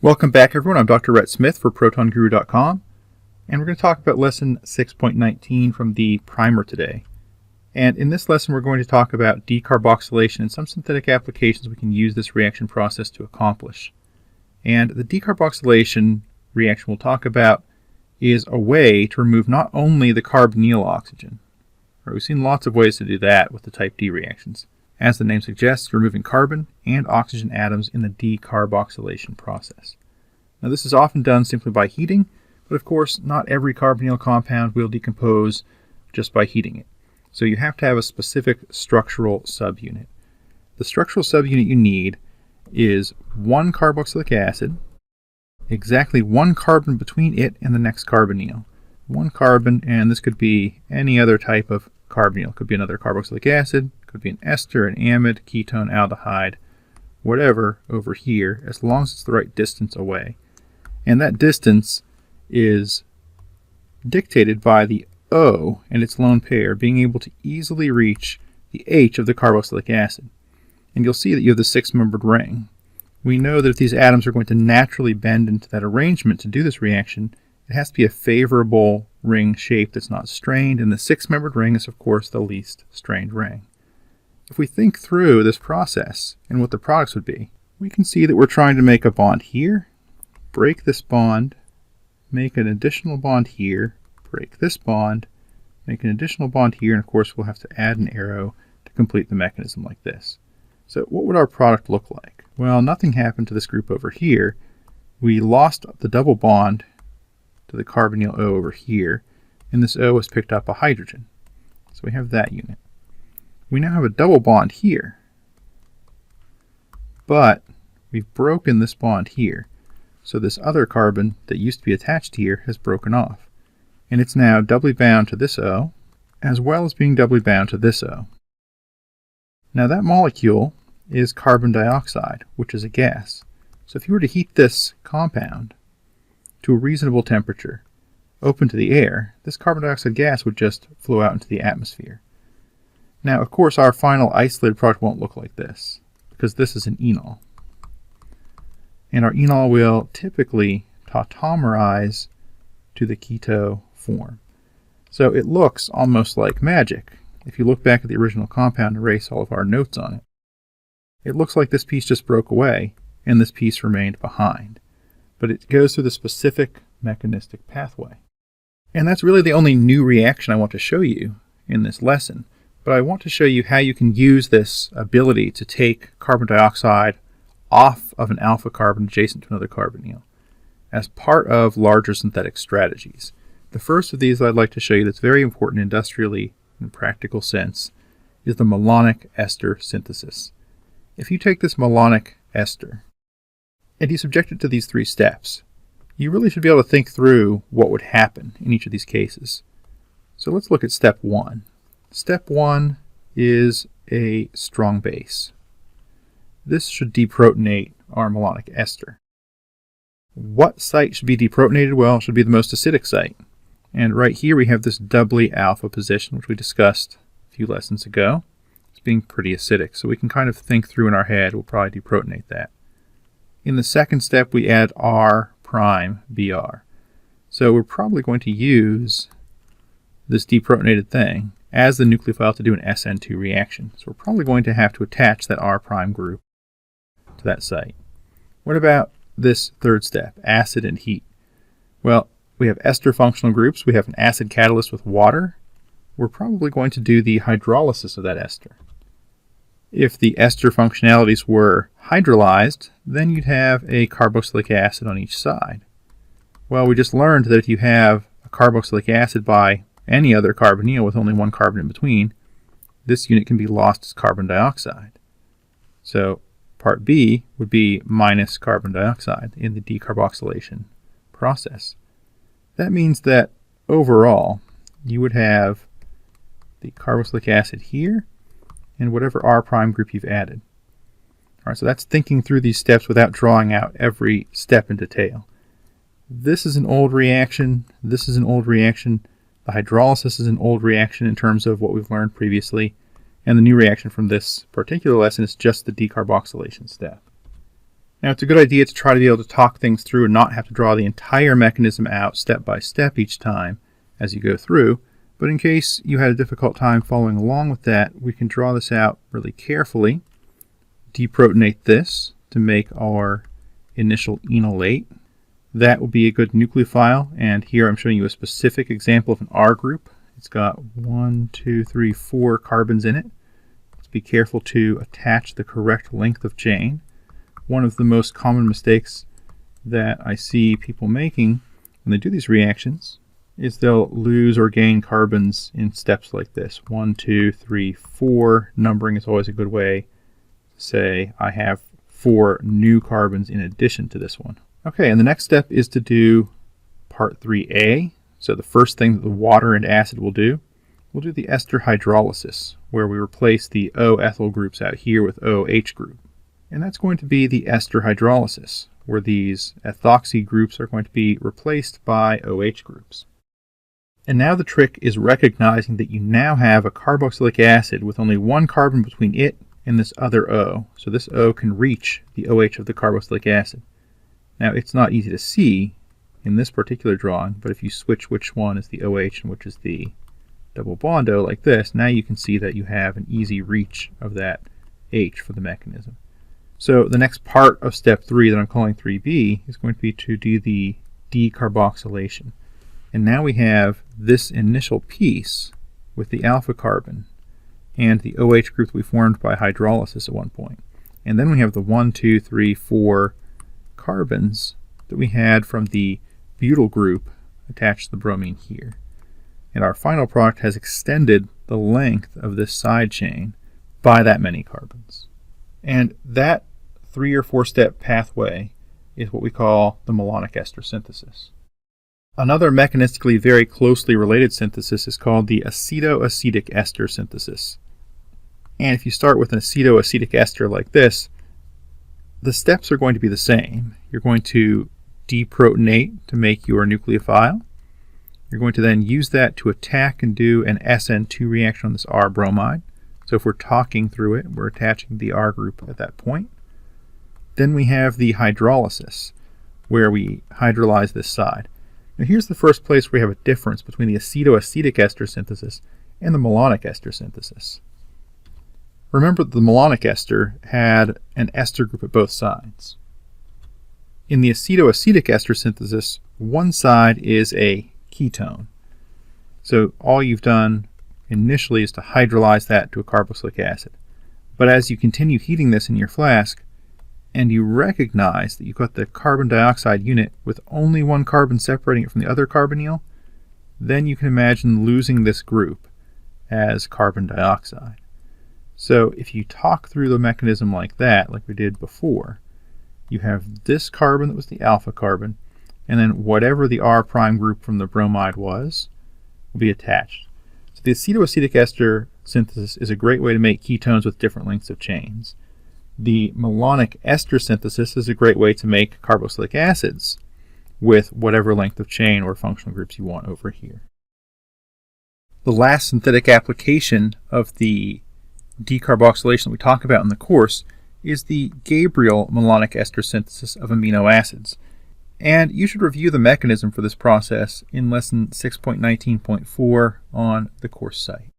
Welcome back, everyone. I'm Dr. Rhett Smith for ProtonGuru.com, and we're going to talk about lesson 6.19 from the primer today. And in this lesson, we're going to talk about decarboxylation and some synthetic applications we can use this reaction process to accomplish. And the decarboxylation reaction we'll talk about is a way to remove not only the carbonyl oxygen. We've seen lots of ways to do that with the type D reactions. As the name suggests, removing carbon and oxygen atoms in the decarboxylation process. Now, this is often done simply by heating, but of course not every carbonyl compound will decompose just by heating it. So you have to have a specific structural subunit. The structural subunit you need is one carboxylic acid, exactly one carbon between it and the next carbonyl. One carbon, and this could be any other type of carbonyl. It could be another carboxylic acid, could be an ester, an amide, ketone, aldehyde, whatever over here, as long as it's the right distance away. And that distance is dictated by the O and its lone pair being able to easily reach the H of the carboxylic acid. And you'll see that you have the six-membered ring. We know that if these atoms are going to naturally bend into that arrangement to do this reaction, it has to be a favorable ring shape that's not strained, and the six-membered ring is, of course, the least strained ring. If we think through this process and what the products would be, we can see that we're trying to make a bond here, break this bond, make an additional bond here, break this bond, make an additional bond here, and of course we'll have to add an arrow to complete the mechanism like this. So what would our product look like? Well, nothing happened to this group over here. We lost the double bond to the carbonyl O over here, and this O has picked up a hydrogen. So we have that unit. We now have a double bond here, but we've broken this bond here. So this other carbon that used to be attached here has broken off, and it's now doubly bound to this O, as well as being doubly bound to this O. Now that molecule is carbon dioxide, which is a gas. So if you were to heat this compound to a reasonable temperature, open to the air, this carbon dioxide gas would just flow out into the atmosphere. Now, of course, our final isolated product won't look like this, because this is an enol. And our enol will typically tautomerize to the keto form. So it looks almost like magic. If you look back at the original compound and erase all of our notes on it, it looks like this piece just broke away, and this piece remained behind. But it goes through the specific mechanistic pathway. And that's really the only new reaction I want to show you in this lesson. But I want to show you how you can use this ability to take carbon dioxide off of an alpha carbon adjacent to another carbonyl as part of larger synthetic strategies. The first of these I'd like to show you that's very important industrially in a practical sense is the malonic ester synthesis. If you take this malonic ester and you subject it to these three steps, you really should be able to think through what would happen in each of these cases. So let's look at step one. Step one is a strong base. This should deprotonate our malonic ester. What site should be deprotonated? Well, it should be the most acidic site. And right here we have this doubly alpha position, which we discussed a few lessons ago. It's being pretty acidic, so we can kind of think through in our head, we'll probably deprotonate that. In the second step, we add R prime Br. So we're probably going to use this deprotonated thing as the nucleophile to do an SN2 reaction. So we're probably going to have to attach that R prime group to that site. What about this third step, acid and heat? Well, we have ester functional groups. We have an acid catalyst with water. We're probably going to do the hydrolysis of that ester. If the ester functionalities were hydrolyzed, then you'd have a carboxylic acid on each side. Well, we just learned that if you have a carboxylic acid by any other carbonyl with only one carbon in between, this unit can be lost as carbon dioxide. So part B would be minus carbon dioxide in the decarboxylation process. That means that overall you would have the carboxylic acid here and whatever R prime group you've added. All right, so that's thinking through these steps without drawing out every step in detail. This is an old reaction. This is an old reaction. The hydrolysis is an old reaction in terms of what we've learned previously. And the new reaction from this particular lesson is just the decarboxylation step. Now, it's a good idea to try to be able to talk things through and not have to draw the entire mechanism out step by step each time as you go through. But in case you had a difficult time following along with that, we can draw this out really carefully. Deprotonate this to make our initial enolate. That will be a good nucleophile, and here I'm showing you a specific example of an R group. It's got 1, 2, 3, 4 carbons in it. Let's be careful to attach the correct length of chain. One of the most common mistakes that I see people making when they do these reactions is they'll lose or gain carbons in steps like this. 1, 2, 3, 4. Numbering is always a good way to say I have 4 new carbons in addition to this one. Okay, and the next step is to do part 3A. So the first thing that the water and acid will do, we'll do the ester hydrolysis, where we replace the O ethyl groups out here with OH group. And that's going to be the ester hydrolysis, where these ethoxy groups are going to be replaced by OH groups. And now the trick is recognizing that you now have a carboxylic acid with only one carbon between it and this other O. So this O can reach the OH of the carboxylic acid. Now, it's not easy to see in this particular drawing, but if you switch which one is the OH and which is the double bond O like this, now you can see that you have an easy reach of that H for the mechanism. So the next part of step 3 that I'm calling 3B is going to be to do the decarboxylation. And now we have this initial piece with the alpha carbon and the OH group that we formed by hydrolysis at one point. And then we have the 1, 2, 3, 4 carbons that we had from the butyl group attached to the bromine here. And our final product has extended the length of this side chain by that many carbons. And that 3 or 4 step pathway is what we call the malonic ester synthesis. Another mechanistically very closely related synthesis is called the acetoacetic ester synthesis. And if you start with an acetoacetic ester like this, the steps are going to be the same. You're going to deprotonate to make your nucleophile. You're going to then use that to attack and do an SN2 reaction on this R bromide. So if we're talking through it, we're attaching the R group at that point. Then we have the hydrolysis, where we hydrolyze this side. Now here's the first place where we have a difference between the acetoacetic ester synthesis and the malonic ester synthesis. Remember that the malonic ester had an ester group at both sides. In the acetoacetic ester synthesis, one side is a ketone. So all you've done initially is to hydrolyze that to a carboxylic acid. But as you continue heating this in your flask, and you recognize that you've got the carbon dioxide unit with only one carbon separating it from the other carbonyl, then you can imagine losing this group as carbon dioxide. So if you talk through the mechanism like that, like we did before, you have this carbon that was the alpha carbon, and then whatever the R prime group from the bromide was will be attached. So the acetoacetic ester synthesis is a great way to make ketones with different lengths of chains. The malonic ester synthesis is a great way to make carboxylic acids with whatever length of chain or functional groups you want over here. The last synthetic application of the decarboxylation that we talk about in the course is the Gabriel malonic ester synthesis of amino acids. And you should review the mechanism for this process in lesson 6.19.4 on the course site.